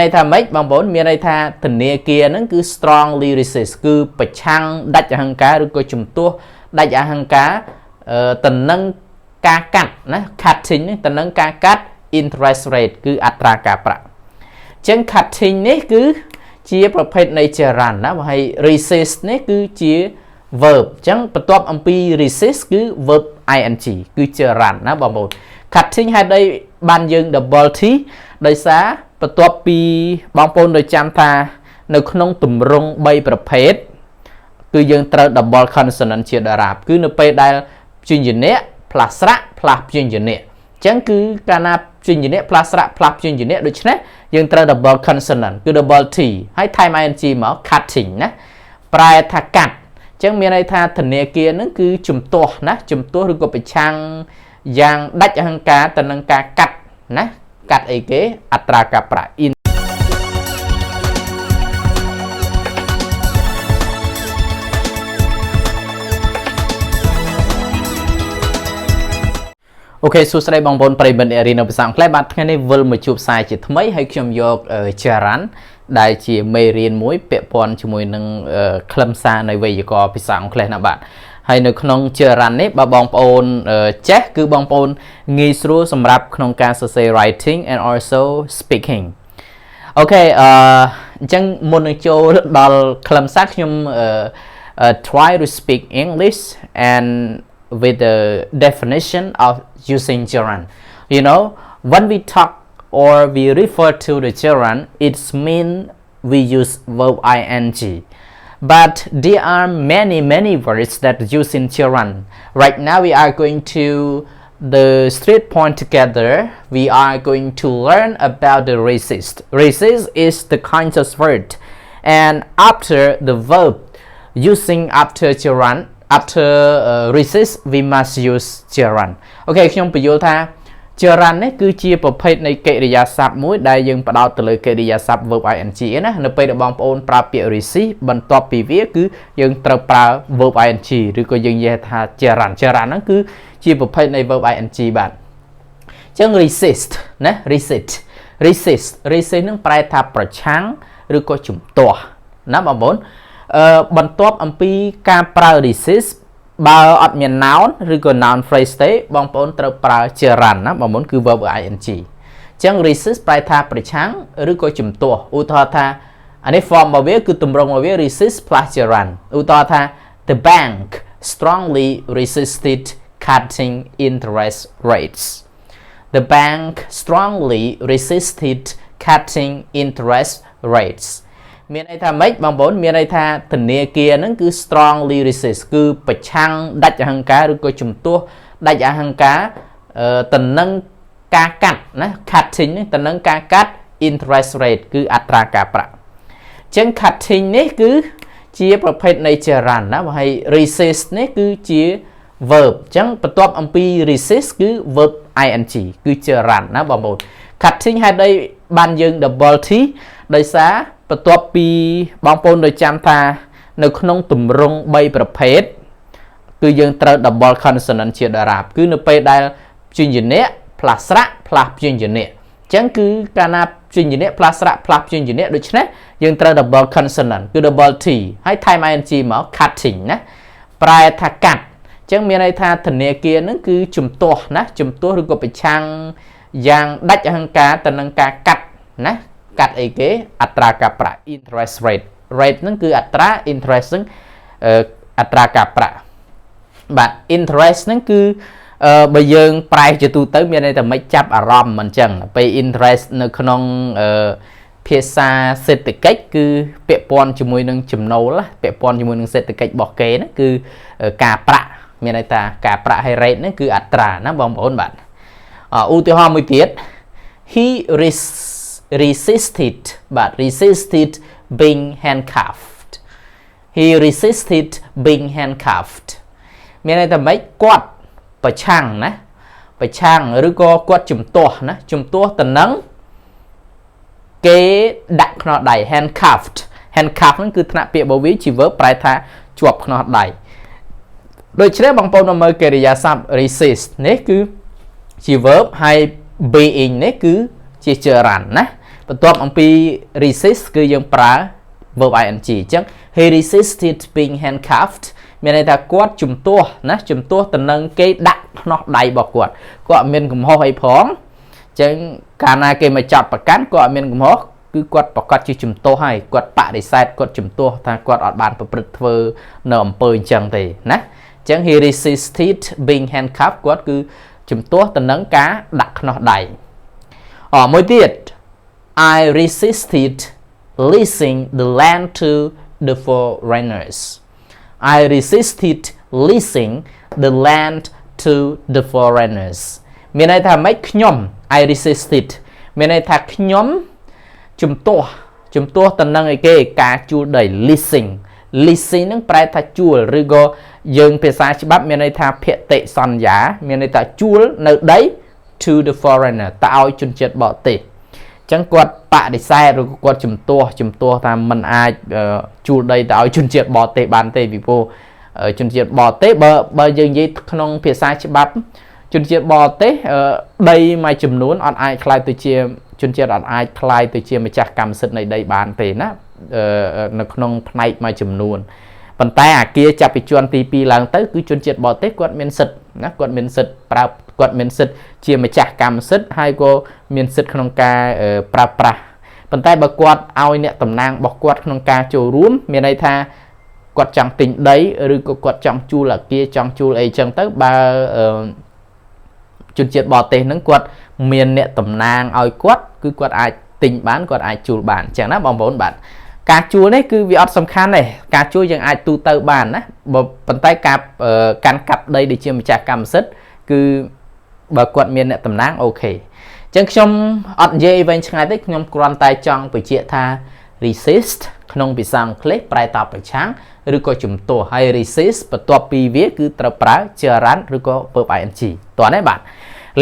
này thà mấy bằng bốn miền này thà tình nề kia nó cứ strongly resist cứ bạch chăng đặt hàng cá rồi coi chùm tua đặt hàng cá tình nâng ca cắt nè cutting tình nâng ca cắt interest rate cứ atra cả bạc chân cutting này cứ chiaประเภทในเจรันนะhay resist นี่คือเจีย verb จังประกอบอัมพี resist คือ verb ing คือเจรันนะบางคน cutting ให้ได้บานยัง double t โดยสาประกอบปีบางคนโดยจำตาในขนมตุ่มรงใบประเภทคือยังตระ double consonant เชียดาราบคือในไปได้จุนยินเนะ plus ระ plus จุนยินเนะจังคือการนับจุนยินเนะ plus ระ plus จุนยินเนะโดยฉะนั้นยังตระ double consonant คือ double t ให้ไทม์ ing มา cutting นะปลายทักกัดจังมีในทางถนเนเกียนั่นคือจุ่มตัวนะจุ่มตัวหรือก็ไปช่างอย่างดัชหังกาตนังกากัดนะกัดไอเกอัตรากาประอินโอเคสุดท้ายบางบนปริบันเอรินเอาไปสั่งแคลบัตแค่ในวิลมาจูบสายจิตไม่ให้ชมยกเจรันได้จีเมรีนมวยเปะปอนจมวยหนึ่งคลำซาในวัยกอไปสั่งแคลนับบัตให้ในขนมเจรันนี้บางปอนเจ๊คือบางปอนงีสรู้สำหรับขนมการสื่อ writing and also speaking โอเคจังมุนโจดอลคลำซาขยมtry to speak English and with the definition of using gerund. You know, when we talk or we refer to the gerund, it's mean we use verb ing. But there are many words that use in gerund. Right now we are going to the straight point together. We are going to learn about the resist. Resist is the conscious word. And after the verb using after gerund,After resist, we must use gerund. Okay, ខ្ញុំបញ្យល់ថា gerund នេះគឺជាប្រភេទនៃកិរិយាសព្ទមួយដែលយើងផ្ដោតទៅលើកិរិយាសព្ទ verb ing ណានៅពេលដែលបងប្អូនប្រើពាក្យ resist បន្ទាប់ពីវាគឺយើងត្រូវប្រើ verb ing ឬក៏យើងនិយាយថា gerund ហ្នឹងគឺជាប្រភេទនៃ verb ing បាទអញ្ចឹង resist ណា resist ហ្នឹងប្រែថាប្រឆាំងឬក៏ជំទាស់ណាបងប្អូនបន្ទាប់អំពីការប្រើ resist បើអត់មាន noun ឬក៏ noun phrase ទេបងប្អូនត្រូវប្រើ gerund ណាបងប្អូនគឺ verb ing អញ្ចឹង resist ប្រែថាប្រឆាំងឬក៏ជំទាស់ឧទាហរណ៍ថាអានេះ form របស់វាគឺទម្រង់របស់វា resist plus gerund ឧទាហរណ៍ថា the bank strongly resisted cutting interest rates the bank strongly resisted cutting interest ratesមានន័យថាម៉េចបងប្អូនមានន័យថាធនាគារហ្នឹងគឺ strongly resist គឺប្រឆាំងដាច់អហង្ការឬក៏ជំទាស់ដាច់អហង្ការទៅនឹងការកាត់ណា cutting ទៅនឹងការកាត់ interest rate គឺអត្រាការប្រាក់អញ្ចឹង cutting នេះគឺជាប្រភេទនៃ gerund ណាហើយ resist នេះគឺជា verb អញ្ចឹងបន្ទាប់អំពី resist គឺ verb ing គឺ gerund ណាបងប្អូន cutting ហេតុអីបានយើង double t ដោយសារបន្ទាប់ពីបងប្អូនដោយចាំថានៅក្នុងទម្រង់3ប្រភេទគឺយើងត្រូវ double consonant ជាតារាបគឺនៅពេលដែលព្យញ្ជនៈ plus ស្រៈ plus ព្យញ្ជនៈអញ្ចឹងគឺកាលណាព្យញ្ជនៈ plus ស្រៈ plus ព្យញ្ជនៈដូច្នេះយើងត្រូវ double consonant គឺ double t ហើយ time ing មក cutting ណាប្រែថាកាត់អញ្ចឹងមានន័យថាធនាគារហ្នឹងគឺជំទាស់ណាជំទាស់ឬក៏ប្រឆាំងយ៉ាងដាច់អហង្ការទៅនឹងការកាត់ណាកាត់អីគេអត្រាការប្រាក់ interest rate ហ្នឹងគឺអត្រា interest ហ្នឹងអត្រាការប្រាក់បាទ interest ហ្នឹងគឺបើយើងប្រែជាទូទៅមានន័យថាមិនចាប់អារម្មណ៍មិនអញ្ចឹងពេល interest នៅក្នុងភាសាសេដ្ឋកិច្ចគឺពាក់ព័ន្ធជាមួយនឹងចំណូលពាក់ព័ន្ធជាមួយនឹងសេដ្ឋកិច្ចរបស់គេហ្នឹងគឺការប្រាក់មានន័យថាការប្រាក់ហើយ rate ហ្នឹងគឺអត្រាណាបងប្អូនបាទឧទាហរណ៍មួយទៀត he resisted being handcuffed he resisted being handcuffed មានន័យថាម៉េចគាត់ប្រឆាំងណាប្រឆាំងឬក៏គាត់ជំទាស់ណាជំទាស់ទៅនឹងគេដាក់ខ្នោះដៃ handcuffed ហ្នឹងគឺថ្នាក់ពាក្យរបស់វាជា verb ប្រែថាជាប់ខ្នោះដៃដូច្នេះបងប្អូនមកមើលកិរិយាសព្ទ resist នេះគឺជា verb ហើយ being នេះគឺជា gerund ណា បន្ទាប់អំពី resist គឺយើងប្រើ verb ing អញ្ចឹង he resisted being handcuffed មានន័យថាគាត់ជំទាស់ណាជំទាស់ទៅនឹងគេដាក់ខ្នោះដៃរបស់គាត់គាត់មានកំហុសអីផងអញ្ចឹងកាលណាគេមកចាប់ប្រកាន់គាត់អត់មានកំហុសគឺគាត់ប្រកាសជាជំទាស់ហើយគាត់បដិសេធគាត់ជំទាស់ថាគាត់អត់បានប្រព្រឹត្តធ្វើនៅអំពើអញ្ចឹងទេណាអញ្ចឹង he resisted being handcuffed គាត់គឺជំទាស់ទៅនឹងការដាក់ខ្នោះដៃមួយទៀត I resisted leasing the land to the foreigners I resisted leasing the land to the foreigners មានន័យថាម៉េចខ្ញុំ I resisted មានន័យថាខ្ញុំជំទាស់ទៅនឹងអីគេការជួលដី leasing ហ្នឹងប្រែថាជួលឬក៏យើងភាសាច្បាប់មានន័យថាភតិសន្យាមានន័យថាជួលនៅដី to the foreigner ទៅឲ្យជនជាតិបរទេសអញ្ចឹងគាត់បដិសេធឬគាត់ជំទាស់ថាมันអាចជួលដីទៅឲ្យជនជាតិបរទេសបានទេពីព្រោះជនជាតិបរទេសបើយើងនិយាយក្នុងភាសាច្បាប់ជនជាតិបរទេសដីមួយចំនួនអត់អាចខ្លាយទៅជាជនជាតិអត់អាចខ្លាយទៅជាម្ចាស់កម្មសិទ្ធិនៃដីបានទេណានៅក្នុងផ្នែកមួយចំនួនប៉ុន្តែអាគារចាប់ពីជាន់ទី2ឡើងទៅគឺជនជាតិបរទេសគាត់មានសិទ្ធិណាគាត់មានសិទ្ធិគាត់មានសិទ្ធិជាម្ចាស់កម្មសិទ្ធិហើយក៏មានសិទ្ធិក្នុងការប្រើប្រាស់ប៉ុន្តែបើគាត់ឲ្យអ្នកតំណាងរបស់គាត់ក្នុងការចូលរួមមានន័យថាគាត់ចង់ទិញដីឬក៏គាត់ចង់ជួលអាគារចង់ជួលអីចឹងទៅបើជនជាតិបរទេសហ្នឹងគាត់មានអ្នកតំណាងឲ្យគាត់គឺគាត់អាចទិញបានគាត់អាចជួលបានអញ្ចឹងណាបងប្អូនបាទការជួលនេះគឺវាអត់សំខាន់ទេការជួលយើងអាចទូទៅបានណាប៉ុន្តែការកាន់កាប់ដីដូចជាម្ចាស់កម្មសិទ្ធិគឺបើគាត់មានអ្នកតំណាងអូខេអញ្ចឹងខ្ញុំអត់និយាយវិញឆ្ងាយទេខ្ញុំគ្រាន់តែចង់បញ្ជាក់ថា resist ក្នុងភាសាអង់គ្លេសប្រែថាប្រឆាំងឬក៏ជំទាស់ហើយ resist បន្ទាប់ពីវាគឺត្រូវប្រើ gerund ឬក៏ verb ing តោះនេះបាទឥ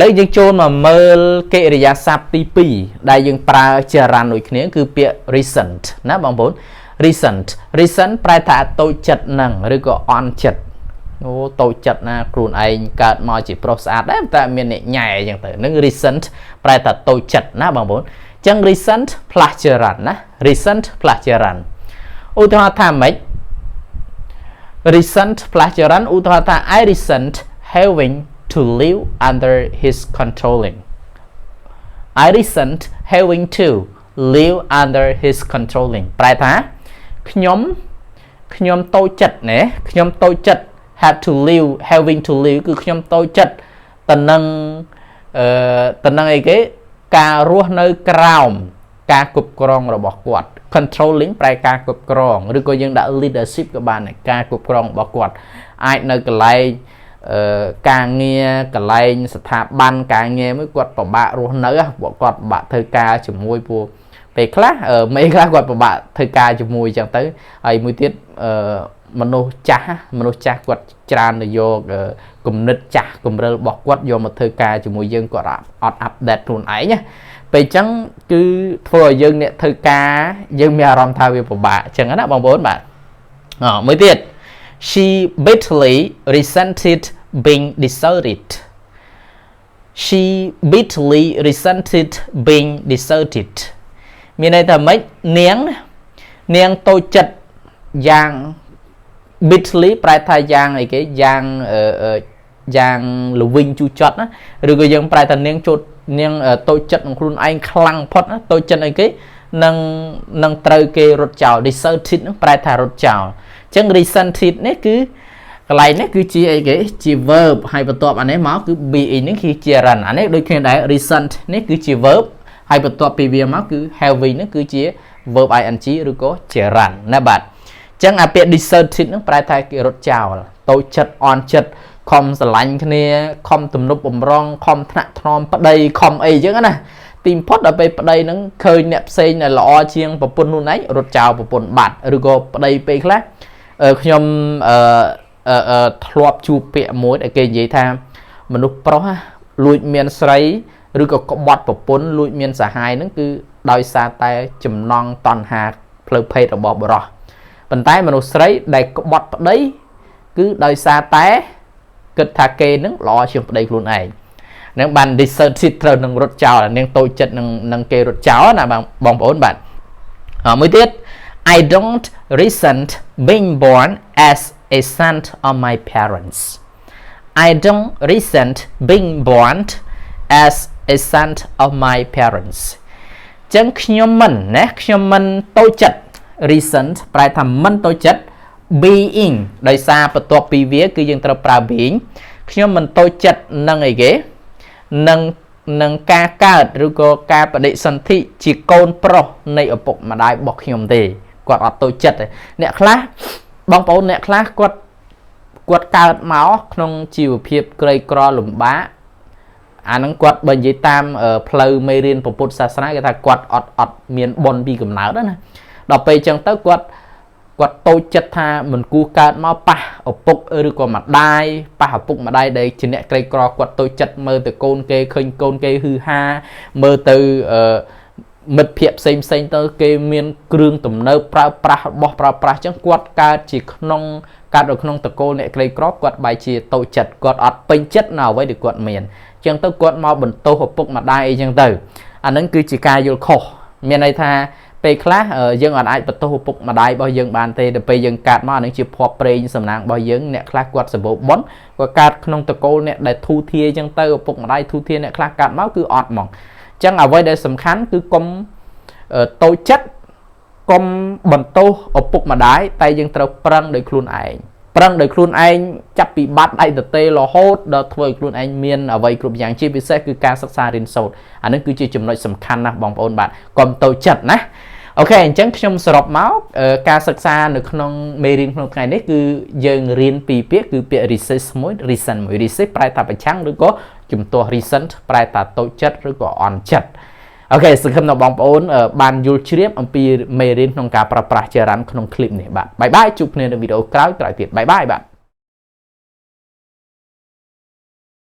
ឡូវយើងចូលមកមើលកិរិយាសព្ទទី2ដែលយើងប្រើ gerund ដូចគ្នាគឺពាក្យ recent ណាបងប្អូន recent ប្រែថាតូចចិត្តនឹងឬក៏អន់ចិត្តអូតូចចិត្តណាខ្លួនឯងកើតមកជាប្រុសស្អាតដែរតែមានអ្នកញ៉ែអញ្ចឹងទៅនឹង recent ប្រែថាតូចចិត្តណាបងប្អូនអញ្ចឹង recent plus gerund ណា recent plus gerund ឧទាហរណ៍ថាម៉េច recent plus gerund ឧទាហរណ៍ថា I resent having to live under his controlling I resent having to live under his controlling ប្រែថាខ្ញុំតូចចិត្តណាខ្ញុំតូចចិត្ត have to live having to live គឺខ្ញុំតូចចិត្តទៅនឹងអីគេការរស់នៅក្រោមការគ្រប់គ្រងរបស់គាត់ controlling ប្រែការគ្រប់គ្រងឬក៏យើងដាក់ leadership ក៏បានដែរការគ្រប់គ្រងរបស់គាត់អាចនៅកន្លែងការងារកន្លែងស្ថាប័នការងារមួយគាត់ពិបាករស់នៅគាត់ពិបាកធ្វើការជាមួយពួកពេលខ្លះមេខ្លះគាត់ពិបាកធ្វើការជាមួយអញ្ចឹងទៅហើយមួយទៀតមនុស្សចាស់គាត់ច្រើនទៅយកគំនិតចាស់គំរិលរបស់គាត់យកមកធ្វើការជាមួយយើងគាត់អត់អាប់ដេតខ្លួនឯងណាពេលអញ្ចឹងគឺធ្វើឲ្យយើងអ្នកធ្វើការយើងមានអារម្មណ៍ថាវាពិបាកអញ្ចឹងណាបងប្អូនបាទមួយទៀត she bitterly resented being deserted she bitterly resented being deserted មានន័យថាម៉េចនាងតូចចិត្តយ៉ាង bitterly ប្រែថាយ៉ាងអីគេយ៉ាងល្វីងជូរចត់ណាឬក៏យើងប្រែថានាងតូចចិត្តក្នុងខ្លួនឯងខ្លាំងផុតណាតូចចិត្តអីគេនឹងត្រូវគេរត់ចោល deserted នឹងប្រែថារត់ចោលអញ្ចឹង resented នេះគឺកន្លែងនេះគឺជាអីគេជា verb ហើយបន្ទាប់អានេះមកគឺ being នេះគឺជា run អានេះដូចគ្នាដែរ resent នេះគឺជា verb ហើយបន្ទាប់ពីវាមកគឺ having នេះគឺជា verb ing ឬក៏ជា run ណាបាទអញ្ចឹងអាពាក្យ deserted នឹងប្រែថាគេរត់ចោលតូចចិត្តអន់ចិត្តខំស្រឡាញ់គ្នាខំទំនប់បំរុងខំថ្នាក់ថ្នមប្តីខំអីអញ្ចឹងណាទីបំផុតដល់ពេលប្តីនឹងឃើញអ្នកផ្សេងដែលល្អជាងប្រពន្ធនោះឯងរត់ចោលប្រពន្ធបាត់ឬក៏ប្តីពេលខ្លះខ្ញុំធ្លាប់ជួបពាក្យមួយដែលគេនិយាយថាមនុស្សប្រុសលួចមានស្រីឬក៏ក្បត់ប្រពន្ធលួចមានសហាយហ្នឹងគឺដោយសារតែចំណង់តណ្ហាផ្លូវភេទរបស់បុរសប៉ុន្តែមនុស្សស្រីដែលក្បត់ប្តីគឺដោយសារតែគិតថាគេនឹងល្អជាងប្តីខ្លួនឯង នឹងបាន deserted ត្រូវនឹងរត់ចោលនាងតូចចិត្តនឹងគេរត់ចោលណាបងប្អូនបាទមួយទៀត I don't resent being born as a son of my parents I don't resent being born as a son of my parents ចឹងខ្ញុំមិនណាខ្ញុំមិនតូចចិត្ត resent ប្រែថាមិនតូចចិត្ត being ដោយសារបន្ទាប់ពីវាគឺយើងត្រូវប្រើ being ខ្ញុំមិនតូចចិត្តនឹងអីគេនឹងការកើតឬក៏ការបដិសន្ធិជាកូនប្រុសនៃឪពុកម្ដាយរបស់ខ្ញុំទេគាត់អត់តូចចិត្តទេអ្នកខ្លះបងប្អូនអ្នកខ្លះគាត់កើតមកក្នុងជីវភាពក្រីក្រលំបាកអាហ្នឹងគាត់បើនិយាយតាមផ្លូវមេរៀនពុទ្ធសាសនាគេថាគាត់អត់មានបុណ្យពីកំណើតណាដល់ពេលអញ្ចឹងទៅគាត់តូចចិត្តថាមិនគួរកើតមកប៉ះឪពុកឬក៏ម្ដាយប៉ះឪពុកម្ដាយដែលជាអ្នកក្រីក្រគាត់តូចចិត្តមើលទៅកូនគេឃើញកូនគេហ៊ឺហាមើលទៅមិត្តភ័ក្តិផ្សេងទៅគេមានគ្រឿងទំនើបប្រើប្រាស់របស់ប្រើប្រាស់អញ្ចឹងគាត់កើតនៅក្នុងតកូលអ្នកក្រីក្រគាត់បែរជាតូចចិត្តគាត់អត់ពេញចិត្តនៅអ្វីដែលគាត់មានអញ្ចឹងទៅគាត់មកបន្ទោសឪពុកម្ដាយអីចឹងទៅអាហ្នឹងគឺជាការយល់ខុសមានន័យថាពេលខ្លះយើងអត់អាចបន្ទោសឪពុកម្ដាយរបស់យើងបានទេដល់ពេលយើងកើតមកអានឹងជាភ័ព្វព្រេងសំណាងរបស់យើងអ្នកខ្លះគាត់សម្បូរបុណ្យគាត់កើតក្នុងតកូលអ្នកដែលធូធាអញ្ចឹងទៅឪពុកម្ដាយធូធាអ្នកខ្លះកើតមកគឺអត់ហ្មងអញ្ចឹងអ្វីដែលសំខាន់គឺកុំតូចចិត្តកុំបន្ទោសឪពុកម្ដាយតែយើងត្រូវប្រឹងដោយខ្លួនឯងចាប់ពីបាត់ដៃទទេរហូតដល់ធ្វើឲ្យខ្លួនឯងមានអ្វីគ្រប់យ៉ាងជាពិសេសគឺការសិក្សារៀនសូត្រអានេះគឺជាចំណុចសំខាន់ណាស់បងប្អូនបាទកុំតូចចិត្តណាអូខេអញ្ចឹងខ្ញុំសរុបមកការសិក្សានៅក្នុងមេរៀនក្នុងថ្ងៃនេះគឺយើងរៀនពីពាក្យគឺពាក្យ resist មួយ resent មួយ resist ប្រែថាប្រឆាំងឬក៏ជំទាស់ resent ប្រែថាតូចចិត្តឬក៏អន់ចិត្តអូខេសង្ឃឹមថាបងប្អូនបានយល់ជ្រាបអំពីមេរៀនក្នុងការប្រើប្រាស់ចរន្តក្នុងคลิปនេះបាទបាយបាយជួបគ្នានៅវីដេអូក្រោយទៀតបាយបាយបាទ